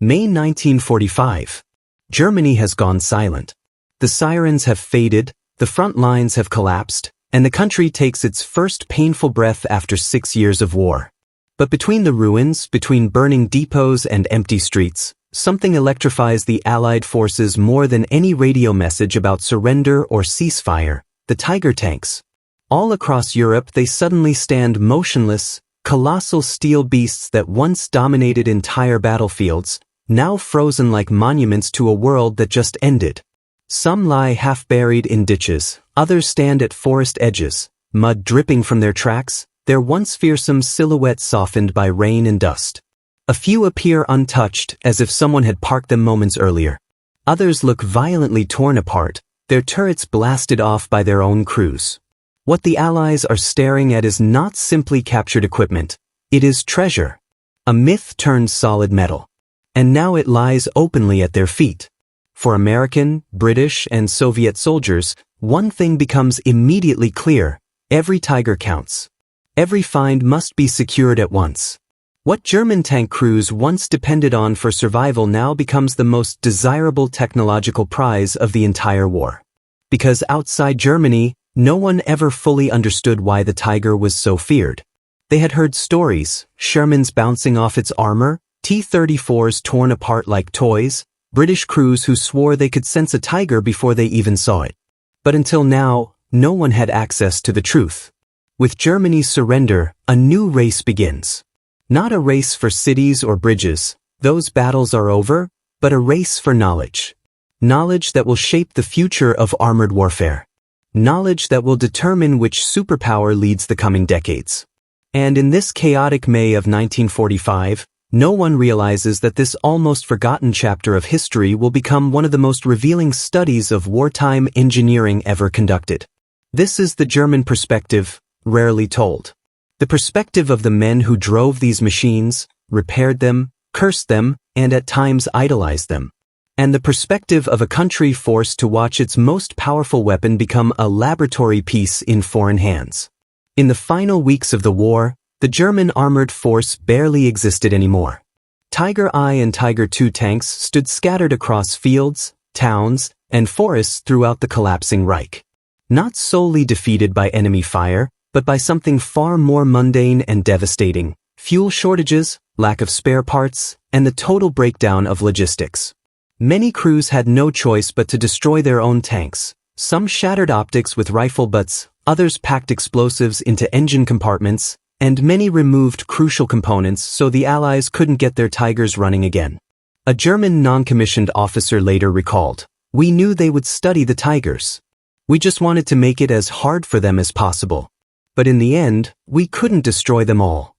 May 1945. Germany has gone silent. The sirens have faded, the front lines have collapsed, and the country takes its first painful breath after 6 years of war. But between the ruins, between burning depots and empty streets, something electrifies the Allied forces more than any radio message about surrender or ceasefire: the Tiger tanks. All across Europe they suddenly stand motionless, colossal steel beasts that once dominated entire battlefields, now frozen like monuments to a world that just ended. Some lie half-buried in ditches, others stand at forest edges, mud dripping from their tracks, their once fearsome silhouettes softened by rain and dust. A few appear untouched, as if someone had parked them moments earlier. Others look violently torn apart, their turrets blasted off by their own crews. What the Allies are staring at is not simply captured equipment, it is treasure. A myth turned solid metal. And now it lies openly at their feet. For American, British, and Soviet soldiers, one thing becomes immediately clear: every Tiger counts. Every find must be secured at once. What German tank crews once depended on for survival now becomes the most desirable technological prize of the entire war. Because outside Germany, no one ever fully understood why the Tiger was so feared. They had heard stories: Shermans bouncing off its armor, T-34s torn apart like toys, British crews who swore they could sense a Tiger before they even saw it. But until now, no one had access to the truth. With Germany's surrender, a new race begins. Not a race for cities or bridges, those battles are over, but a race for knowledge. Knowledge that will shape the future of armored warfare. Knowledge that will determine which superpower leads the coming decades. And in this chaotic May of 1945, no one realizes that this almost forgotten chapter of history will become one of the most revealing studies of wartime engineering ever conducted. This is the German perspective, rarely told. The perspective of the men who drove these machines, repaired them, cursed them, and at times idolized them. And the perspective of a country forced to watch its most powerful weapon become a laboratory piece in foreign hands. In the final weeks of the war, the German armored force barely existed anymore. Tiger I and Tiger II tanks stood scattered across fields, towns, and forests throughout the collapsing Reich. Not solely defeated by enemy fire, but by something far more mundane and devastating: fuel shortages, lack of spare parts, and the total breakdown of logistics. Many crews had no choice but to destroy their own tanks. Some shattered optics with rifle butts, others packed explosives into engine compartments, and many removed crucial components so the Allies couldn't get their Tigers running again. A German non-commissioned officer later recalled, "We knew they would study the Tigers. We just wanted to make it as hard for them as possible. But in the end, we couldn't destroy them all."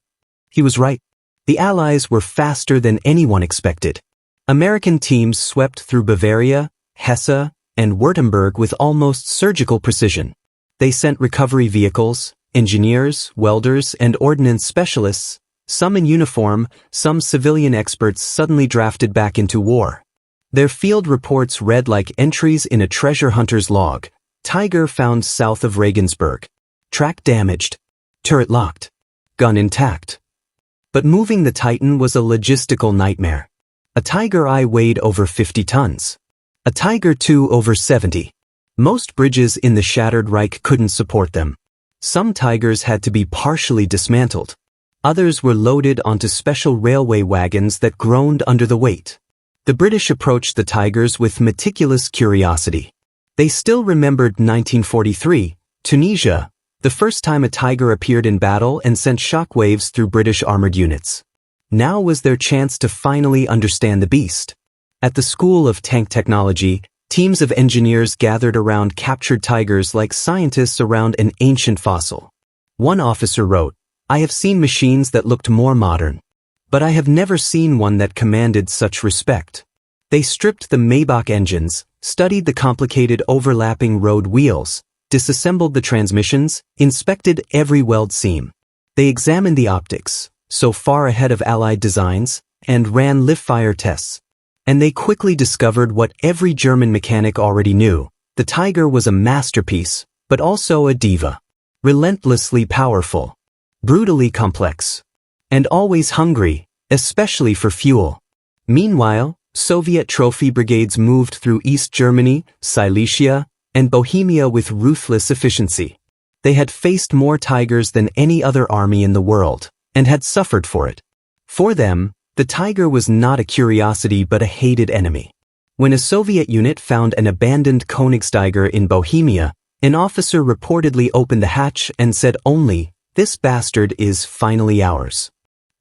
He was right. The Allies were faster than anyone expected. American teams swept through Bavaria, Hesse, and Württemberg with almost surgical precision. They sent recovery vehicles, engineers, welders, and ordnance specialists, some in uniform, some civilian experts suddenly drafted back into war. Their field reports read like entries in a treasure hunter's log: Tiger found south of Regensburg. Track damaged. Turret locked. Gun intact. But moving the Titan was a logistical nightmare. A Tiger I weighed over 50 tons. A Tiger II over 70. Most bridges in the shattered Reich couldn't support them. Some Tigers had to be partially dismantled. Others were loaded onto special railway wagons that groaned under the weight. The British approached the Tigers with meticulous curiosity. They still remembered 1943, Tunisia, the first time a Tiger appeared in battle and sent shockwaves through British armored units. Now was their chance to finally understand the beast. At the School of Tank Technology, teams of engineers gathered around captured Tigers like scientists around an ancient fossil. One officer wrote, "I have seen machines that looked more modern, but I have never seen one that commanded such respect." They stripped the Maybach engines, studied the complicated overlapping road wheels, disassembled the transmissions, inspected every weld seam. They examined the optics, so far ahead of Allied designs, and ran live-fire tests. And they quickly discovered what every German mechanic already knew: the Tiger was a masterpiece, but also a diva. Relentlessly powerful, brutally complex, and always hungry, especially for fuel. Meanwhile, Soviet trophy brigades moved through East Germany, Silesia, and Bohemia with ruthless efficiency. They had faced more tigers than any other army in the world, and had suffered for it. For them, the tiger was not a curiosity but a hated enemy. When a Soviet unit found an abandoned Königstiger in Bohemia, an officer reportedly opened the hatch and said only, "This bastard is finally ours."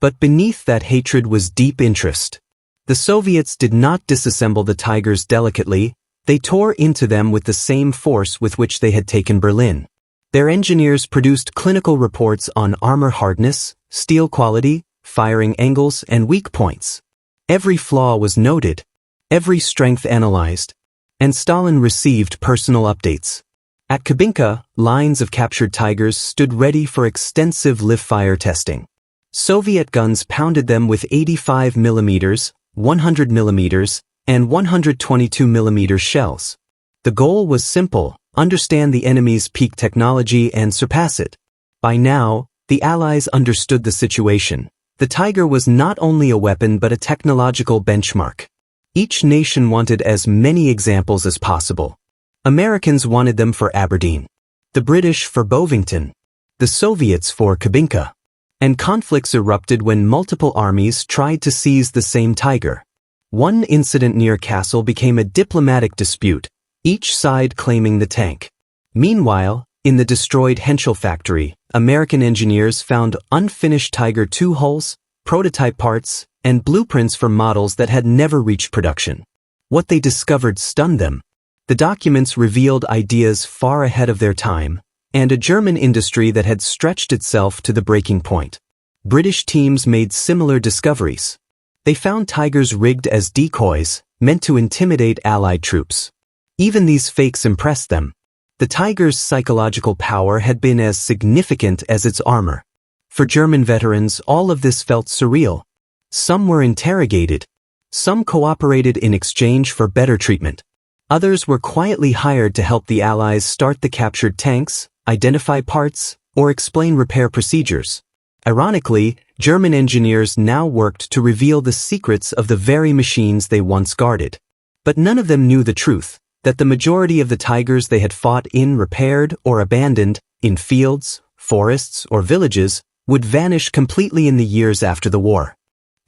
But beneath that hatred was deep interest. The Soviets did not disassemble the tigers delicately, they tore into them with the same force with which they had taken Berlin. Their engineers produced clinical reports on armor hardness, steel quality, firing angles, and weak points. Every flaw was noted, every strength analyzed, and Stalin received personal updates. At Kubinka, lines of captured tigers stood ready for extensive live-fire testing. Soviet guns pounded them with 85 mm, 100 mm, and 122 mm shells. The goal was simple: understand the enemy's peak technology and surpass it. By now, the Allies understood the situation. The Tiger was not only a weapon but a technological benchmark. Each nation wanted as many examples as possible. Americans wanted them for Aberdeen, the British for Bovington, the Soviets for Kubinka. And conflicts erupted when multiple armies tried to seize the same Tiger. One incident near Kassel became a diplomatic dispute, each side claiming the tank. Meanwhile, in the destroyed Henschel factory, American engineers found unfinished Tiger II hulls, prototype parts, and blueprints for models that had never reached production. What they discovered stunned them. The documents revealed ideas far ahead of their time, and a German industry that had stretched itself to the breaking point. British teams made similar discoveries. They found Tigers rigged as decoys, meant to intimidate Allied troops. Even these fakes impressed them. The Tiger's psychological power had been as significant as its armor. For German veterans, all of this felt surreal. Some were interrogated. Some cooperated in exchange for better treatment. Others were quietly hired to help the Allies start the captured tanks, identify parts, or explain repair procedures. Ironically, German engineers now worked to reveal the secrets of the very machines they once guarded. But none of them knew the truth, that the majority of the Tigers they had fought in, repaired, or abandoned, in fields, forests, or villages, would vanish completely in the years after the war.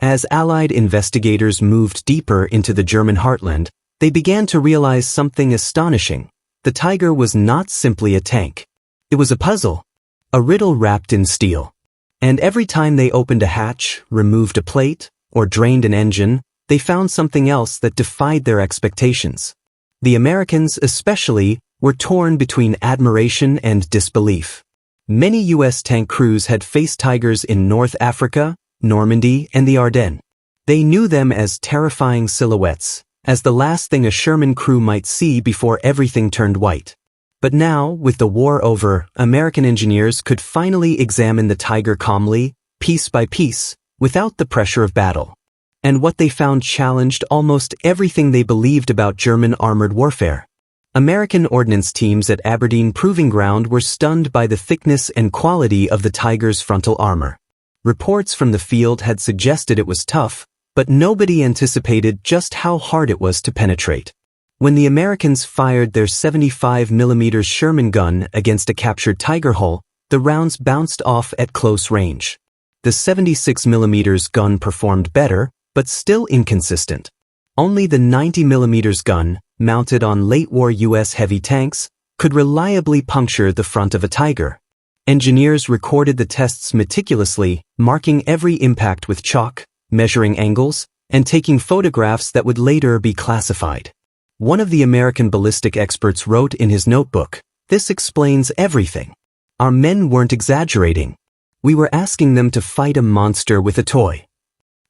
As Allied investigators moved deeper into the German heartland, they began to realize something astonishing. The Tiger was not simply a tank. It was a puzzle, a riddle wrapped in steel. And every time they opened a hatch, removed a plate, or drained an engine, they found something else that defied their expectations. The Americans, especially, were torn between admiration and disbelief. Many U.S. tank crews had faced Tigers in North Africa, Normandy, and the Ardennes. They knew them as terrifying silhouettes, as the last thing a Sherman crew might see before everything turned white. But now, with the war over, American engineers could finally examine the Tiger calmly, piece by piece, without the pressure of battle. And what they found challenged almost everything they believed about German armored warfare. American ordnance teams at Aberdeen Proving Ground were stunned by the thickness and quality of the Tiger's frontal armor. Reports from the field had suggested it was tough, but nobody anticipated just how hard it was to penetrate. When the Americans fired their 75 mm Sherman gun against a captured Tiger hull, the rounds bounced off at close range. The 76 mm gun performed better, but still inconsistent. Only the 90 mm gun, mounted on late-war U.S. heavy tanks, could reliably puncture the front of a Tiger. Engineers recorded the tests meticulously, marking every impact with chalk, measuring angles, and taking photographs that would later be classified. One of the American ballistic experts wrote in his notebook, "This explains everything. Our men weren't exaggerating. We were asking them to fight a monster with a toy."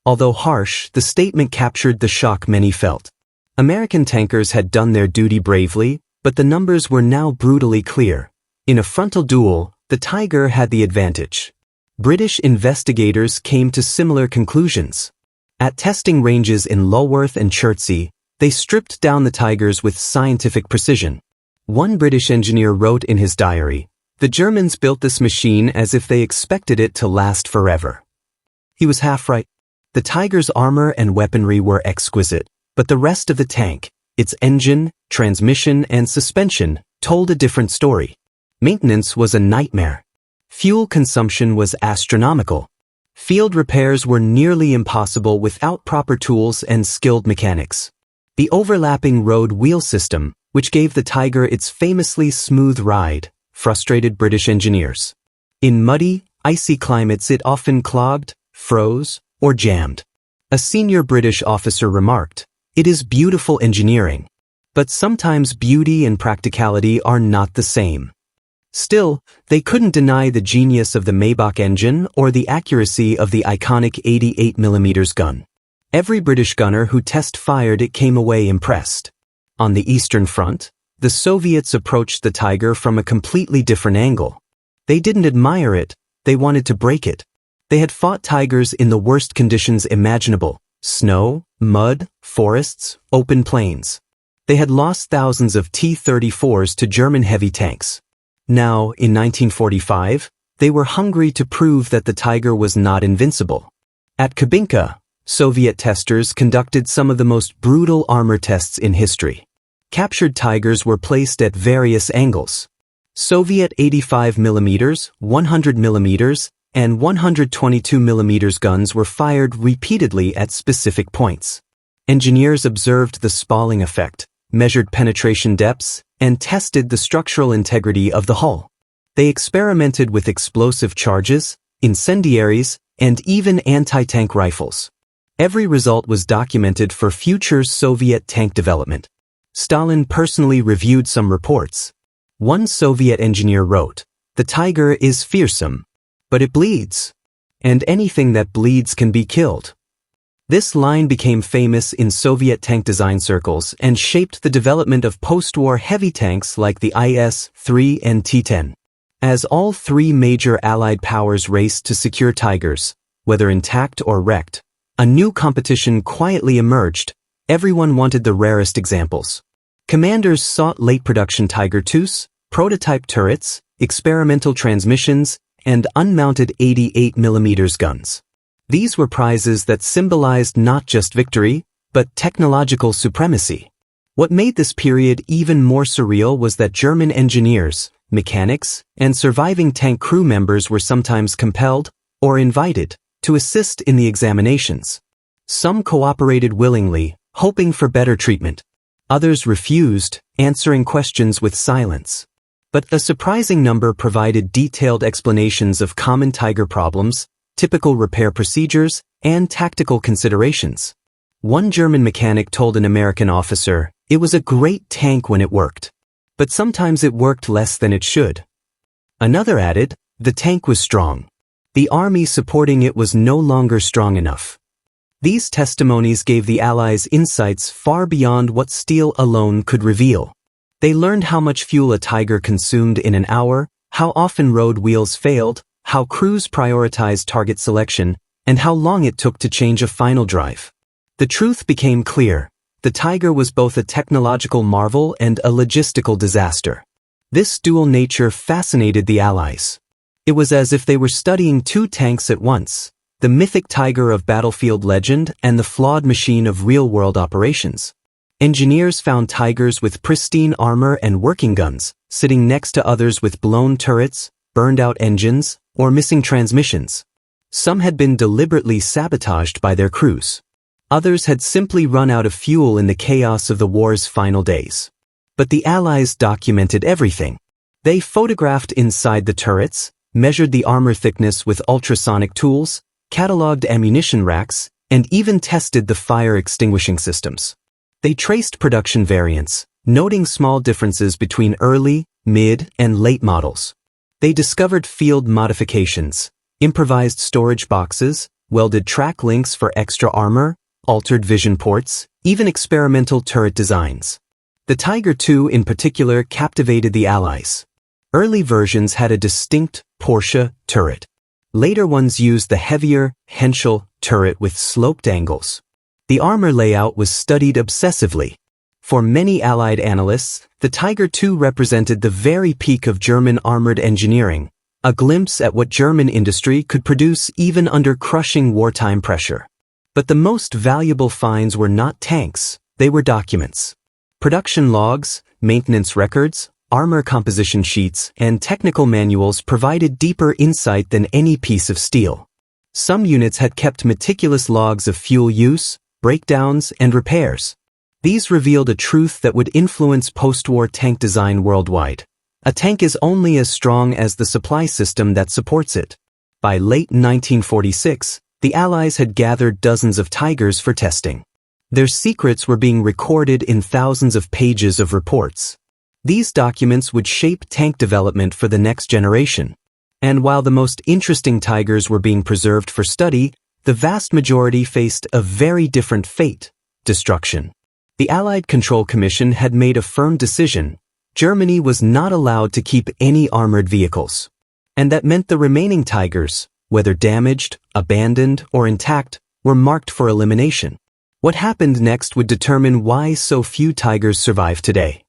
Although harsh, the statement captured the shock many felt. American tankers had done their duty bravely, but the numbers were now brutally clear. In a frontal duel, the Tiger had the advantage. British investigators came to similar conclusions. At testing ranges in Lulworth and Chertsey, they stripped down the Tigers with scientific precision. One British engineer wrote in his diary, "The Germans built this machine as if they expected it to last forever." He was half right. The Tiger's armor and weaponry were exquisite, but the rest of the tank, its engine, transmission, and suspension, told a different story. Maintenance was a nightmare. Fuel consumption was astronomical. Field repairs were nearly impossible without proper tools and skilled mechanics. The overlapping road wheel system, which gave the Tiger its famously smooth ride, frustrated British engineers. In muddy, icy climates it often clogged, froze, or jammed. A senior British officer remarked, "It is beautiful engineering. But sometimes beauty and practicality are not the same." Still, they couldn't deny the genius of the Maybach engine or the accuracy of the iconic 88mm gun. Every British gunner who test-fired it came away impressed. On the Eastern Front, the Soviets approached the Tiger from a completely different angle. They didn't admire it, they wanted to break it. They had fought Tigers in the worst conditions imaginable: snow, mud, forests, open plains. They had lost thousands of T-34s to German heavy tanks. Now, in 1945, they were hungry to prove that the Tiger was not invincible. At Kubinka, Soviet testers conducted some of the most brutal armor tests in history. Captured Tigers were placed at various angles. Soviet 85mm, 100mm, and 122mm guns were fired repeatedly at specific points. Engineers observed the spalling effect, measured penetration depths, and tested the structural integrity of the hull. They experimented with explosive charges, incendiaries, and even anti-tank rifles. Every result was documented for future Soviet tank development. Stalin personally reviewed some reports. One Soviet engineer wrote, "The Tiger is fearsome, but it bleeds, and anything that bleeds can be killed." This line became famous in Soviet tank design circles and shaped the development of post-war heavy tanks like the IS-3 and T-10. As all three major Allied powers raced to secure Tigers, whether intact or wrecked, a new competition quietly emerged. Everyone wanted the rarest examples. Commanders sought late-production Tiger IIs, prototype turrets, experimental transmissions, and unmounted 88mm guns. These were prizes that symbolized not just victory, but technological supremacy. What made this period even more surreal was that German engineers, mechanics, and surviving tank crew members were sometimes compelled, or invited, to assist in the examinations. Some cooperated willingly, hoping for better treatment. Others refused, answering questions with silence. But a surprising number provided detailed explanations of common Tiger problems, typical repair procedures, and tactical considerations. One German mechanic told an American officer, "It was a great tank when it worked, but sometimes it worked less than it should." Another added, "The tank was strong. The army supporting it was no longer strong enough." These testimonies gave the Allies insights far beyond what steel alone could reveal. They learned how much fuel a Tiger consumed in an hour, how often road wheels failed, how crews prioritized target selection, and how long it took to change a final drive. The truth became clear. The Tiger was both a technological marvel and a logistical disaster. This dual nature fascinated the Allies. It was as if they were studying two tanks at once, the mythic Tiger of battlefield legend and the flawed machine of real-world operations. Engineers found Tigers with pristine armor and working guns, sitting next to others with blown turrets, burned-out engines, or missing transmissions. Some had been deliberately sabotaged by their crews. Others had simply run out of fuel in the chaos of the war's final days. But the Allies documented everything. They photographed inside the turrets, measured the armor thickness with ultrasonic tools, cataloged ammunition racks, and even tested the fire extinguishing systems. They traced production variants, noting small differences between early, mid, and late models. They discovered field modifications, improvised storage boxes, welded track links for extra armor, altered vision ports, even experimental turret designs. The Tiger II in particular captivated the Allies. Early versions had a distinct Porsche turret. Later ones used the heavier Henschel turret with sloped angles. The armor layout was studied obsessively. For many Allied analysts, the Tiger II represented the very peak of German armored engineering, a glimpse at what German industry could produce even under crushing wartime pressure. But the most valuable finds were not tanks, they were documents. Production logs, maintenance records, armor composition sheets, and technical manuals provided deeper insight than any piece of steel. Some units had kept meticulous logs of fuel use, breakdowns, and repairs. These revealed a truth that would influence post-war tank design worldwide. A tank is only as strong as the supply system that supports it. By late 1946, the Allies had gathered dozens of Tigers for testing. Their secrets were being recorded in thousands of pages of reports. These documents would shape tank development for the next generation. And while the most interesting Tigers were being preserved for study, the vast majority faced a very different fate: destruction. The Allied Control Commission had made a firm decision: Germany was not allowed to keep any armored vehicles. And that meant the remaining Tigers, whether damaged, abandoned, or intact, were marked for elimination. What happened next would determine why so few Tigers survive today.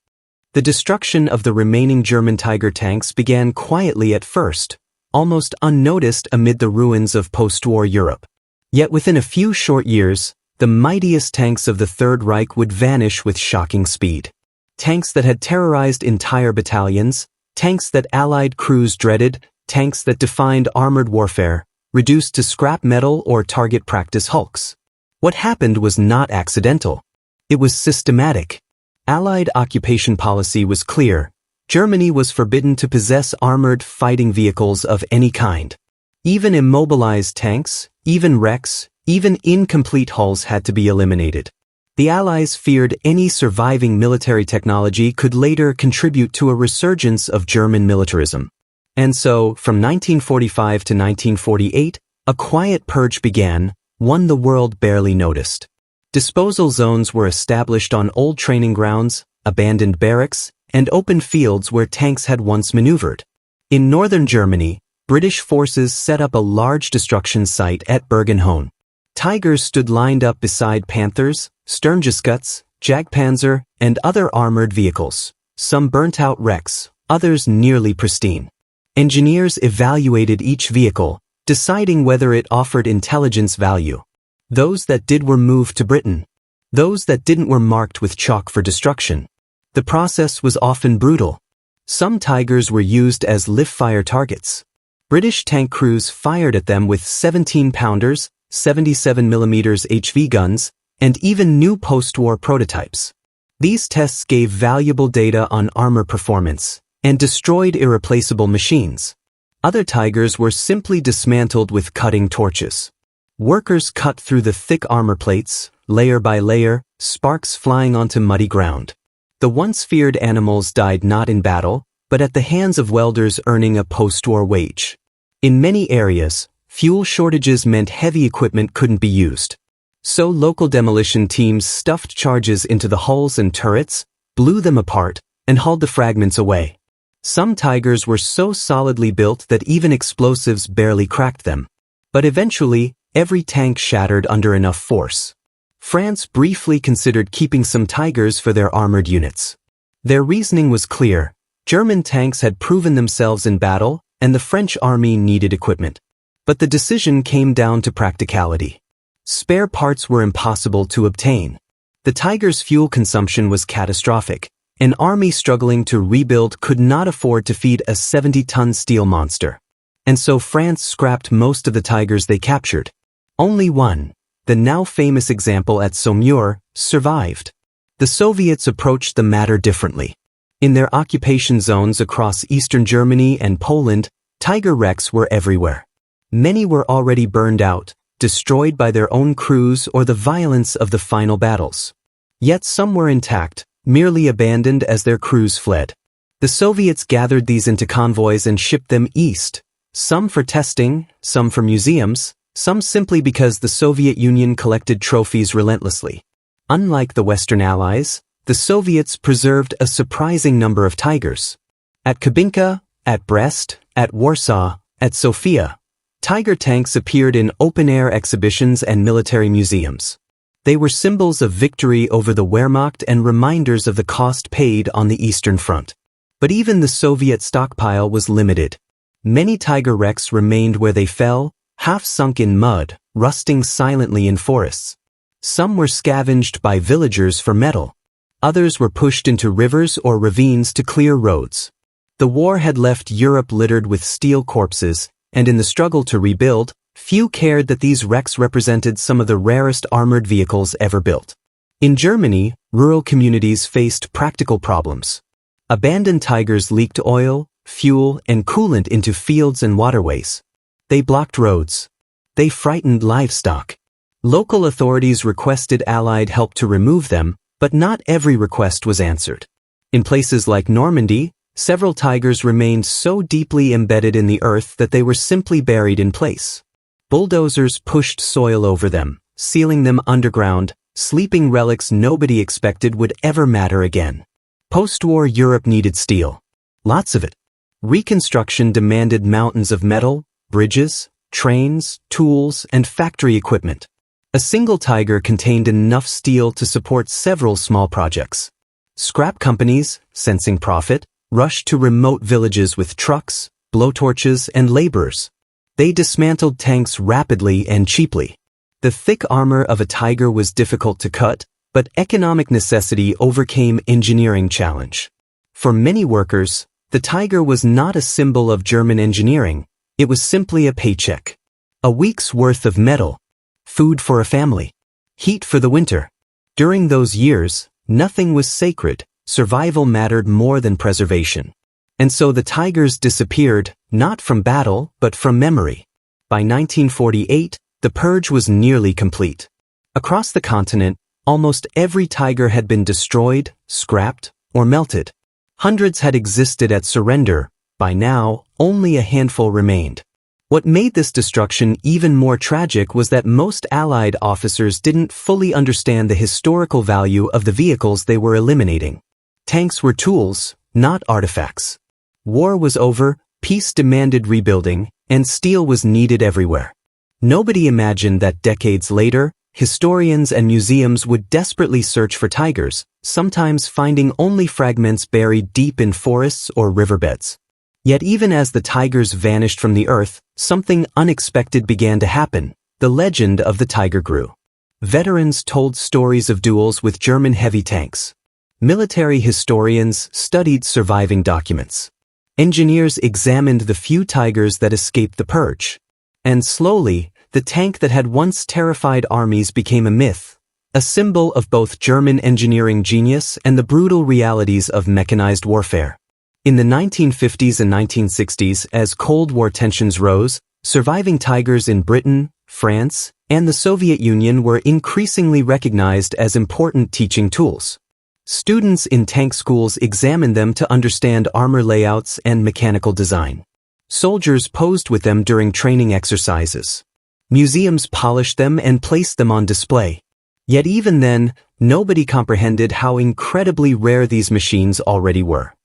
The destruction of the remaining German Tiger tanks began quietly at first, almost unnoticed amid the ruins of post-war Europe. Yet within a few short years, the mightiest tanks of the Third Reich would vanish with shocking speed. Tanks that had terrorized entire battalions, tanks that Allied crews dreaded, tanks that defined armored warfare, reduced to scrap metal or target practice hulks. What happened was not accidental. It was systematic. Allied occupation policy was clear. Germany was forbidden to possess armored fighting vehicles of any kind. Even immobilized tanks, even wrecks, even incomplete hulls had to be eliminated. The Allies feared any surviving military technology could later contribute to a resurgence of German militarism. And so, from 1945 to 1948, a quiet purge began, one the world barely noticed. Disposal zones were established on old training grounds, abandoned barracks, and open fields where tanks had once maneuvered. In northern Germany, British forces set up a large destruction site at Bergen-Hohn. Tigers stood lined up beside Panthers, Sturmgeschütz, Jagdpanzer, and other armored vehicles, some burnt-out wrecks, others nearly pristine. Engineers evaluated each vehicle, deciding whether it offered intelligence value. Those that did were moved to Britain. Those that didn't were marked with chalk for destruction. The process was often brutal. Some Tigers were used as live-fire targets. British tank crews fired at them with 17-pounders, 77mm HV guns, and even new post-war prototypes. These tests gave valuable data on armor performance and destroyed irreplaceable machines. Other Tigers were simply dismantled with cutting torches. Workers cut through the thick armor plates, layer by layer, sparks flying onto muddy ground. The once feared animals died not in battle, but at the hands of welders earning a post-war wage. In many areas, fuel shortages meant heavy equipment couldn't be used. So local demolition teams stuffed charges into the hulls and turrets, blew them apart, and hauled the fragments away. Some Tigers were so solidly built that even explosives barely cracked them. But eventually, every tank shattered under enough force. France briefly considered keeping some Tigers for their armored units. Their reasoning was clear: German tanks had proven themselves in battle, and the French army needed equipment. But the decision came down to practicality. Spare parts were impossible to obtain. The Tiger's fuel consumption was catastrophic. An army struggling to rebuild could not afford to feed a 70-ton steel monster. And so France scrapped most of the Tigers they captured. Only one, the now famous example at Saumur, survived. The Soviets approached the matter differently. In their occupation zones across eastern Germany and Poland, Tiger wrecks were everywhere. Many were already burned out, destroyed by their own crews or the violence of the final battles. Yet some were intact, merely abandoned as their crews fled. The Soviets gathered these into convoys and shipped them east, some for testing, some for museums, some simply because the Soviet Union collected trophies relentlessly. Unlike the Western Allies, the Soviets preserved a surprising number of Tigers. At Kubinka, at Brest, at Warsaw, at Sofia, Tiger tanks appeared in open-air exhibitions and military museums. They were symbols of victory over the Wehrmacht and reminders of the cost paid on the Eastern Front. But even the Soviet stockpile was limited. Many Tiger wrecks remained where they fell, half sunk in mud, rusting silently in forests. Some were scavenged by villagers for metal. Others were pushed into rivers or ravines to clear roads. The war had left Europe littered with steel corpses, and in the struggle to rebuild, few cared that these wrecks represented some of the rarest armored vehicles ever built. In Germany, rural communities faced practical problems. Abandoned tigers leaked oil, fuel, and coolant into fields and waterways. They blocked roads. They frightened livestock. Local authorities requested Allied help to remove them, but not every request was answered. In places like Normandy, several tigers remained so deeply embedded in the earth that they were simply buried in place. Bulldozers pushed soil over them, sealing them underground, sleeping relics nobody expected would ever matter again. Post-war Europe needed steel. Lots of it. Reconstruction demanded mountains of metal, bridges, trains, tools, and factory equipment. A single tiger contained enough steel to support several small projects. Scrap companies, sensing profit, rushed to remote villages with trucks, blowtorches, and laborers. They dismantled tanks rapidly and cheaply. The thick armor of a tiger was difficult to cut, but economic necessity overcame engineering challenge. For many workers, the tiger was not a symbol of German engineering, it was simply a paycheck. A week's worth of metal. Food for a family. Heat for the winter. During those years, nothing was sacred, survival mattered more than preservation. And so the tigers disappeared, not from battle, but from memory. By 1948, the purge was nearly complete. Across the continent, almost every tiger had been destroyed, scrapped, or melted. Hundreds had existed at surrender. By now, only a handful remained. What made this destruction even more tragic was that most Allied officers didn't fully understand the historical value of the vehicles they were eliminating. Tanks were tools, not artifacts. War was over, peace demanded rebuilding, and steel was needed everywhere. Nobody imagined that decades later, historians and museums would desperately search for tigers, sometimes finding only fragments buried deep in forests or riverbeds. Yet even as the tigers vanished from the earth, something unexpected began to happen. The legend of the tiger grew. Veterans told stories of duels with German heavy tanks. Military historians studied surviving documents. Engineers examined the few tigers that escaped the purge. And slowly, the tank that had once terrified armies became a myth, a symbol of both German engineering genius and the brutal realities of mechanized warfare. In the 1950s and 1960s, as Cold War tensions rose, surviving tigers in Britain, France, and the Soviet Union were increasingly recognized as important teaching tools. Students in tank schools examined them to understand armor layouts and mechanical design. Soldiers posed with them during training exercises. Museums polished them and placed them on display. Yet even then, nobody comprehended how incredibly rare these machines already were.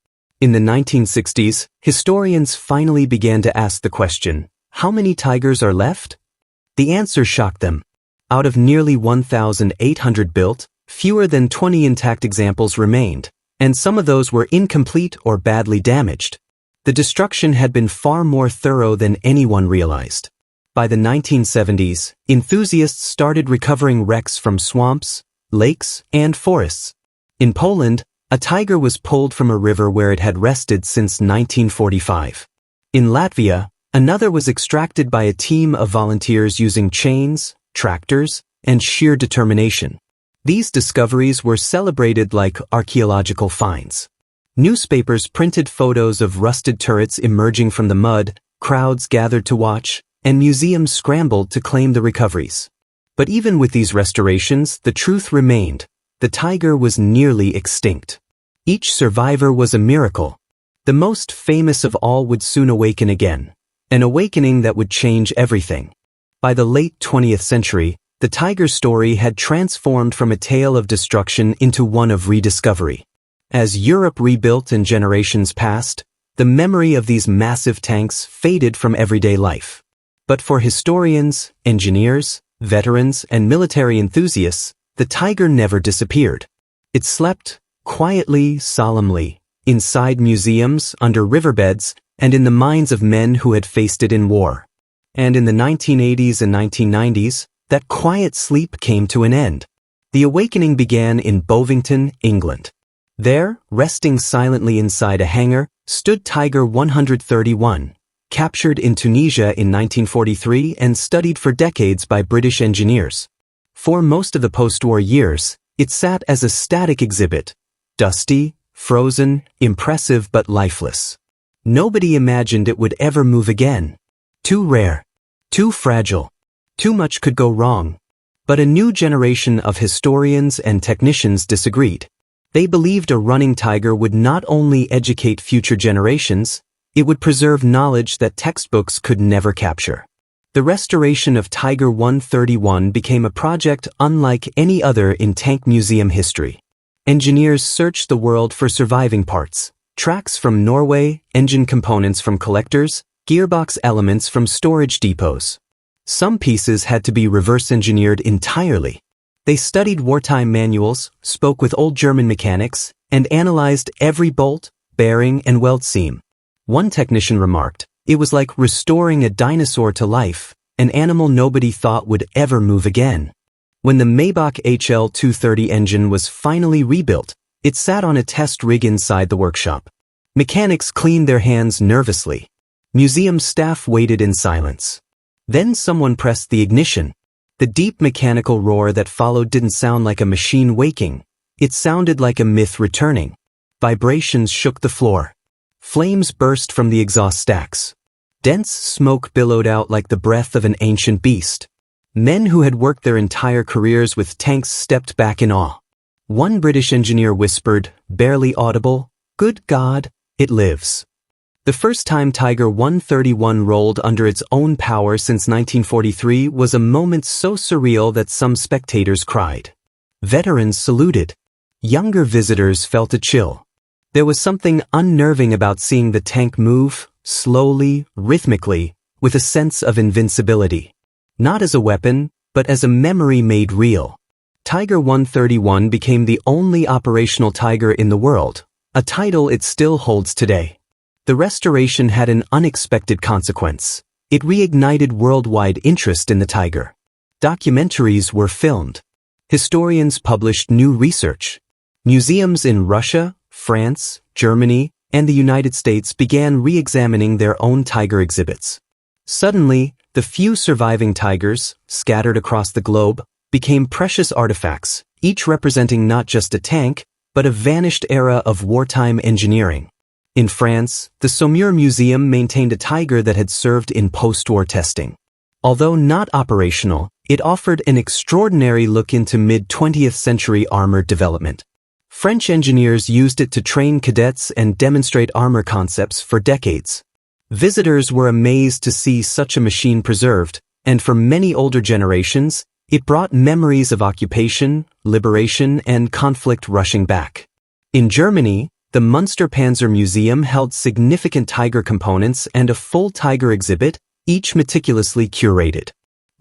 In the 1960s, historians finally began to ask the question, how many tigers are left? The answer shocked them. Out of nearly 1,800 built, fewer than 20 intact examples remained, and some of those were incomplete or badly damaged. The destruction had been far more thorough than anyone realized. By the 1970s, enthusiasts started recovering wrecks from swamps, lakes, and forests. In Poland, a tiger was pulled from a river where it had rested since 1945. In Latvia, another was extracted by a team of volunteers using chains, tractors, and sheer determination. These discoveries were celebrated like archaeological finds. Newspapers printed photos of rusted turrets emerging from the mud, crowds gathered to watch, and museums scrambled to claim the recoveries. But even with these restorations, the truth remained. The tiger was nearly extinct. Each survivor was a miracle. The most famous of all would soon awaken again, an awakening that would change everything. By the late 20th century, the tiger story had transformed from a tale of destruction into one of rediscovery. As Europe rebuilt and generations passed, the memory of these massive tanks faded from everyday life. But for historians, engineers, veterans, and military enthusiasts, the tiger never disappeared. It slept, quietly, solemnly, inside museums, under riverbeds, and in the minds of men who had faced it in war. And in the 1980s and 1990s, that quiet sleep came to an end. The awakening began in Bovington, England. There, resting silently inside a hangar, stood Tiger 131, captured in Tunisia in 1943 and studied for decades by British engineers. For most of the post-war years, it sat as a static exhibit, dusty, frozen, impressive but lifeless. Nobody imagined it would ever move again. Too rare, too fragile, too much could go wrong. But a new generation of historians and technicians disagreed. They believed a running tiger would not only educate future generations, it would preserve knowledge that textbooks could never capture. The restoration of Tiger 131 became a project unlike any other in tank museum history. Engineers searched the world for surviving parts, tracks from Norway, engine components from collectors, gearbox elements from storage depots. Some pieces had to be reverse-engineered entirely. They studied wartime manuals, spoke with old German mechanics, and analyzed every bolt, bearing, and weld seam. One technician remarked, "It was like restoring a dinosaur to life, an animal nobody thought would ever move again." When the Maybach HL230 engine was finally rebuilt, it sat on a test rig inside the workshop. Mechanics cleaned their hands nervously. Museum staff waited in silence. Then someone pressed the ignition. The deep mechanical roar that followed didn't sound like a machine waking. It sounded like a myth returning. Vibrations shook the floor. Flames burst from the exhaust stacks. Dense smoke billowed out like the breath of an ancient beast. Men who had worked their entire careers with tanks stepped back in awe. One British engineer whispered, barely audible, "Good God, it lives." The first time Tiger 131 rolled under its own power since 1943 was a moment so surreal that some spectators cried. Veterans saluted. Younger visitors felt a chill. There was something unnerving about seeing the tank move, slowly, rhythmically, with a sense of invincibility. Not as a weapon, but as a memory made real. Tiger 131 became the only operational Tiger in the world, a title it still holds today. The restoration had an unexpected consequence. It reignited worldwide interest in the Tiger. Documentaries were filmed. Historians published new research. Museums in Russia, France, Germany, and the United States began re-examining their own Tiger exhibits. Suddenly, the few surviving Tigers, scattered across the globe, became precious artifacts, each representing not just a tank, but a vanished era of wartime engineering. In France, the Saumur Museum maintained a Tiger that had served in post-war testing. Although not operational, it offered an extraordinary look into mid-20th century armor development. French engineers used it to train cadets and demonstrate armor concepts for decades. Visitors were amazed to see such a machine preserved, and for many older generations, it brought memories of occupation, liberation, and conflict rushing back. In Germany, the Münster Panzer Museum held significant Tiger components and a full Tiger exhibit, each meticulously curated.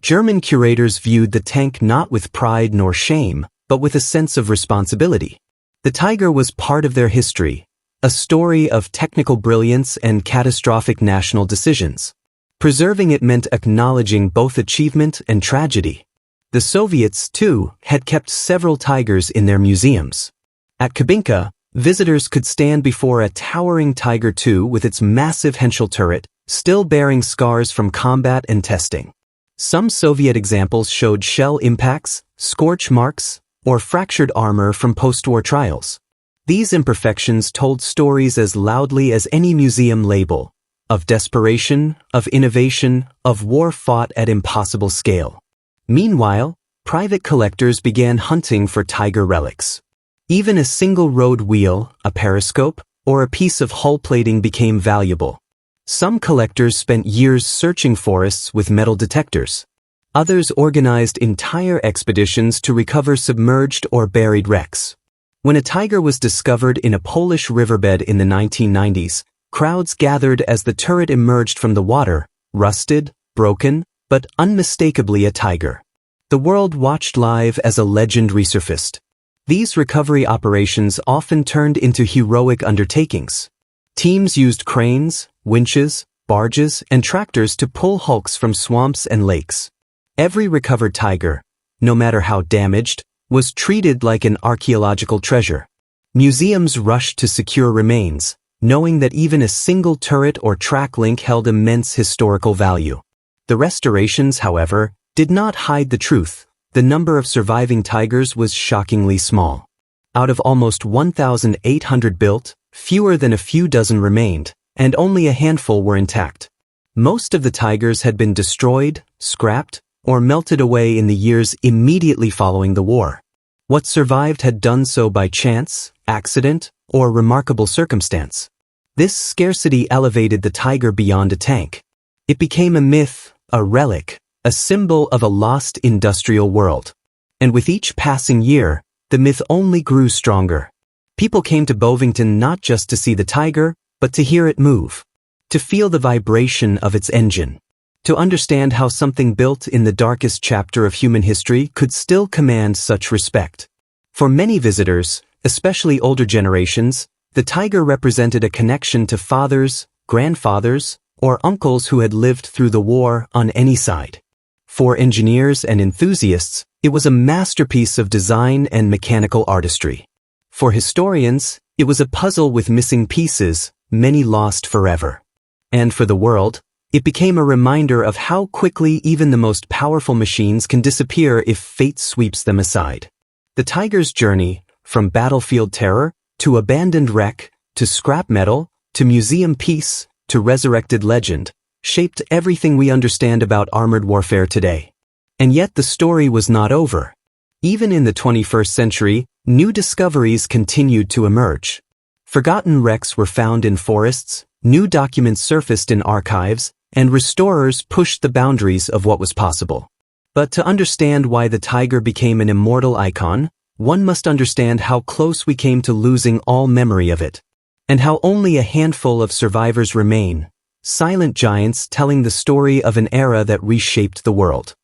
German curators viewed the tank not with pride nor shame, but with a sense of responsibility. The Tiger was part of their history, a story of technical brilliance and catastrophic national decisions. Preserving it meant acknowledging both achievement and tragedy. The Soviets, too, had kept several Tigers in their museums. At Kubinka, visitors could stand before a towering Tiger II with its massive Henschel turret, still bearing scars from combat and testing. Some Soviet examples showed shell impacts, scorch marks, or fractured armor from post-war trials. These imperfections told stories as loudly as any museum label, of desperation, of innovation, of war fought at impossible scale. Meanwhile, private collectors began hunting for Tiger relics. Even a single road wheel, a periscope, or a piece of hull plating became valuable. Some collectors spent years searching forests with metal detectors. Others organized entire expeditions to recover submerged or buried wrecks. When a Tiger was discovered in a Polish riverbed in the 1990s, crowds gathered as the turret emerged from the water, rusted, broken, but unmistakably a Tiger. The world watched live as a legend resurfaced. These recovery operations often turned into heroic undertakings. Teams used cranes, winches, barges, and tractors to pull hulks from swamps and lakes. Every recovered tiger, no matter how damaged, was treated like an archaeological treasure. Museums rushed to secure remains, knowing that even a single turret or track link held immense historical value. The restorations, however, did not hide the truth. The number of surviving tigers was shockingly small. Out of almost 1,800 built, fewer than a few dozen remained, and only a handful were intact. Most of the tigers had been destroyed, scrapped, or melted away in the years immediately following the war. What survived had done so by chance, accident, or remarkable circumstance. This scarcity elevated the tiger beyond a tank. It became a myth, a relic, a symbol of a lost industrial world. And with each passing year, the myth only grew stronger. People came to Bovington not just to see the tiger, but to hear it move, to feel the vibration of its engine, to understand how something built in the darkest chapter of human history could still command such respect. For many visitors, especially older generations, the tiger represented a connection to fathers, grandfathers, or uncles who had lived through the war on any side. For engineers and enthusiasts, it was a masterpiece of design and mechanical artistry. For historians, it was a puzzle with missing pieces, many lost forever. And for the world, it became a reminder of how quickly even the most powerful machines can disappear if fate sweeps them aside. The tiger's journey, from battlefield terror, to abandoned wreck, to scrap metal, to museum piece, to resurrected legend, shaped everything we understand about armored warfare today. And yet the story was not over. Even in the 21st century, new discoveries continued to emerge. Forgotten wrecks were found in forests, new documents surfaced in archives, and restorers pushed the boundaries of what was possible. But to understand why the tiger became an immortal icon, one must understand how close we came to losing all memory of it, and how only a handful of survivors remain, silent giants telling the story of an era that reshaped the world.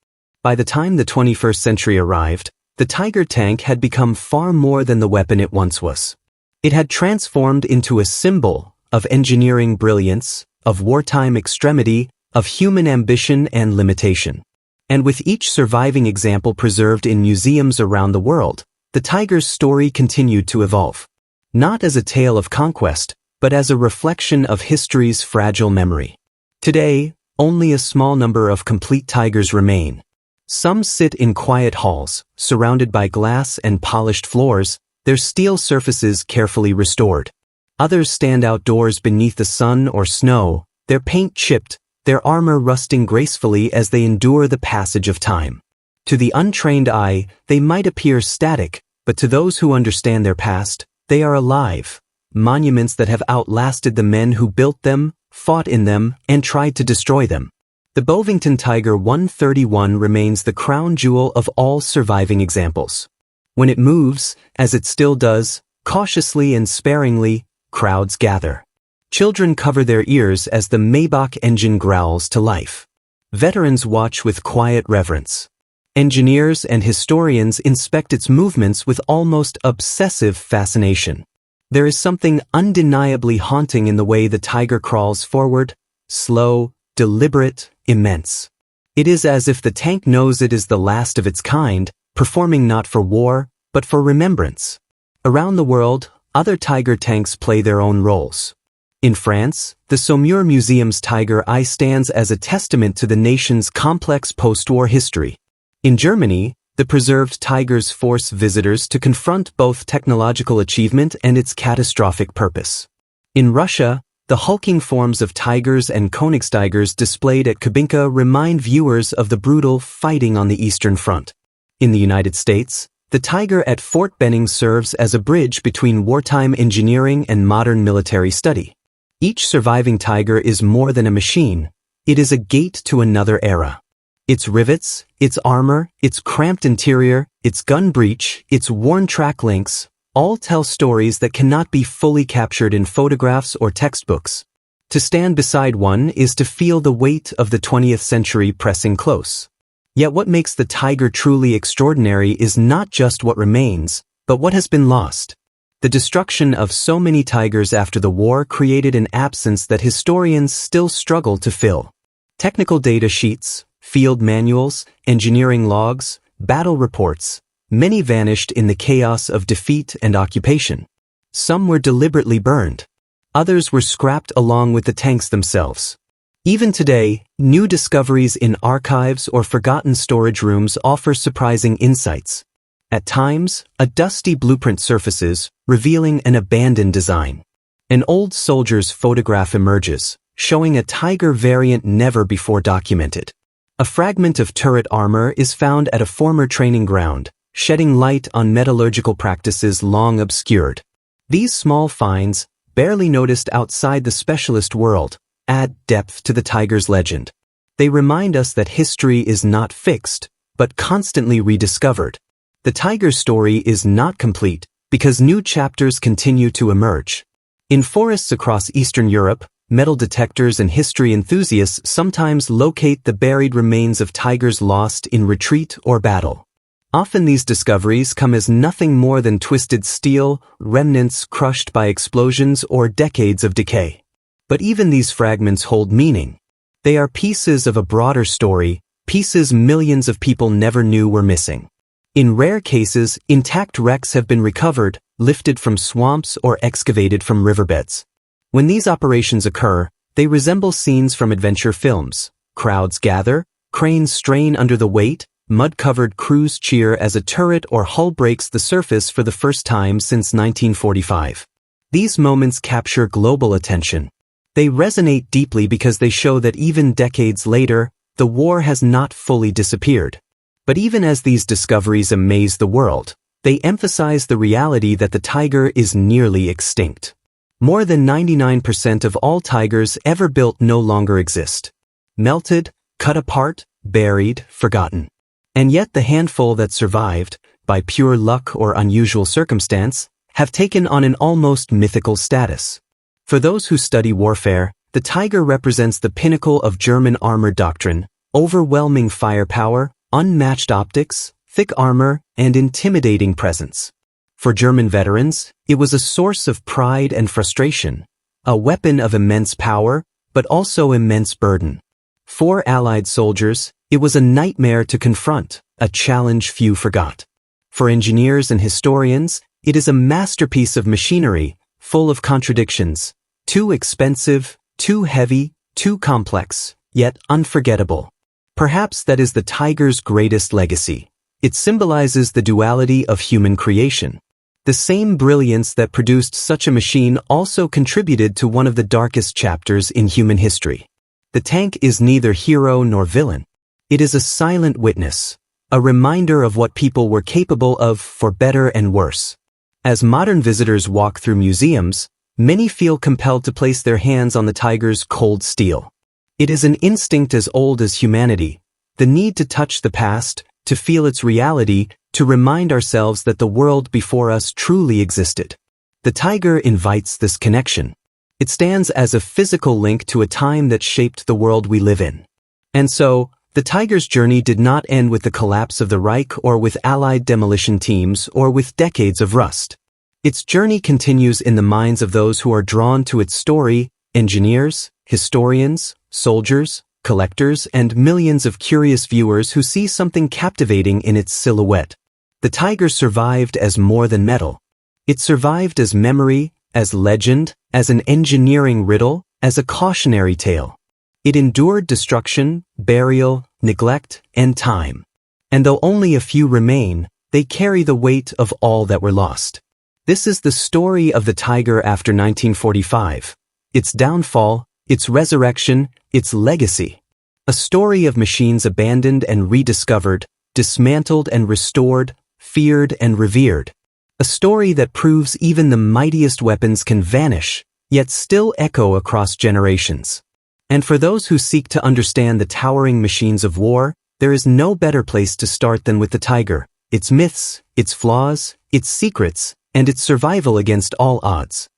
By the time the 21st century arrived, the Tiger tank had become far more than the weapon it once was. It had transformed into a symbol of engineering brilliance, of wartime extremity, of human ambition and limitation. And with each surviving example preserved in museums around the world, the tiger's story continued to evolve. Not as a tale of conquest, but as a reflection of history's fragile memory. Today, only a small number of complete tigers remain. Some sit in quiet halls, surrounded by glass and polished floors, their steel surfaces carefully restored. Others stand outdoors beneath the sun or snow, their paint chipped, their armor rusting gracefully as they endure the passage of time. To the untrained eye, they might appear static, but to those who understand their past, they are alive, monuments that have outlasted the men who built them, fought in them, and tried to destroy them. The Bovington Tiger 131 remains the crown jewel of all surviving examples. When it moves, as it still does, cautiously and sparingly, crowds gather. Children cover their ears as the Maybach engine growls to life. Veterans watch with quiet reverence. Engineers and historians inspect its movements with almost obsessive fascination. There is something undeniably haunting in the way the tiger crawls forward, slow, deliberate, immense. It is as if the tank knows it is the last of its kind, performing not for war, but for remembrance. Around the world, other tiger tanks play their own roles. In France, the Saumur Museum's Tiger Eye stands as a testament to the nation's complex post-war history. In Germany, the preserved tigers force visitors to confront both technological achievement and its catastrophic purpose. In Russia, the hulking forms of tigers and Königstigers displayed at Kubinka remind viewers of the brutal fighting on the Eastern Front. In the United States, the tiger at Fort Benning serves as a bridge between wartime engineering and modern military study. Each surviving tiger is more than a machine, it is a gate to another era. Its rivets, its armor, its cramped interior, its gun breech, its worn track links, all tell stories that cannot be fully captured in photographs or textbooks. To stand beside one is to feel the weight of the 20th century pressing close. Yet what makes the tiger truly extraordinary is not just what remains, but what has been lost. The destruction of so many tigers after the war created an absence that historians still struggle to fill. Technical data sheets, field manuals, engineering logs, battle reports, many vanished in the chaos of defeat and occupation. Some were deliberately burned. Others were scrapped along with the tanks themselves. Even today, new discoveries in archives or forgotten storage rooms offer surprising insights. At times, a dusty blueprint surfaces, revealing an abandoned design. An old soldier's photograph emerges, showing a tiger variant never before documented. A fragment of turret armor is found at a former training ground, shedding light on metallurgical practices long obscured. These small finds, barely noticed outside the specialist world, add depth to the tiger's legend. They remind us that history is not fixed, but constantly rediscovered. The tiger story is not complete because new chapters continue to emerge. In forests across Eastern Europe, metal detectors and history enthusiasts sometimes locate the buried remains of tigers lost in retreat or battle. Often these discoveries come as nothing more than twisted steel, remnants crushed by explosions or decades of decay. But even these fragments hold meaning. They are pieces of a broader story, pieces millions of people never knew were missing. In rare cases, intact wrecks have been recovered, lifted from swamps or excavated from riverbeds. When these operations occur, they resemble scenes from adventure films. Crowds gather, cranes strain under the weight, mud-covered crews cheer as a turret or hull breaks the surface for the first time since 1945. These moments capture global attention. They resonate deeply because they show that even decades later, the war has not fully disappeared. But even as these discoveries amaze the world, they emphasize the reality that the tiger is nearly extinct. More than 99% of all tigers ever built no longer exist. Melted, cut apart, buried, forgotten. And yet the handful that survived, by pure luck or unusual circumstance, have taken on an almost mythical status. For those who study warfare, the tiger represents the pinnacle of German armor doctrine, overwhelming firepower, unmatched optics, thick armor, and intimidating presence. For German veterans, it was a source of pride and frustration, a weapon of immense power, but also immense burden. For Allied soldiers, it was a nightmare to confront, a challenge few forgot. For engineers and historians, it is a masterpiece of machinery, full of contradictions, too expensive, too heavy, too complex, yet unforgettable. Perhaps that is the tiger's greatest legacy. It symbolizes the duality of human creation. The same brilliance that produced such a machine also contributed to one of the darkest chapters in human history. The tank is neither hero nor villain. It is a silent witness, a reminder of what people were capable of for better and worse. As modern visitors walk through museums, many feel compelled to place their hands on the tiger's cold steel. It is an instinct as old as humanity, the need to touch the past, to feel its reality, to remind ourselves that the world before us truly existed. The tiger invites this connection. It stands as a physical link to a time that shaped the world we live in. And so, the tiger's journey did not end with the collapse of the Reich or with Allied demolition teams or with decades of rust. Its journey continues in the minds of those who are drawn to its story, engineers, historians, soldiers, collectors, and millions of curious viewers who see something captivating in its silhouette. The tiger survived as more than metal. It survived as memory, as legend, as an engineering riddle, as a cautionary tale. It endured destruction, burial, neglect, and time. And though only a few remain, they carry the weight of all that were lost. This is the story of the tiger after 1945. Its downfall, its resurrection, its legacy. A story of machines abandoned and rediscovered, dismantled and restored, feared and revered. A story that proves even the mightiest weapons can vanish, yet still echo across generations. And for those who seek to understand the towering machines of war, there is no better place to start than with the tiger, its myths, its flaws, its secrets, and its survival against all odds.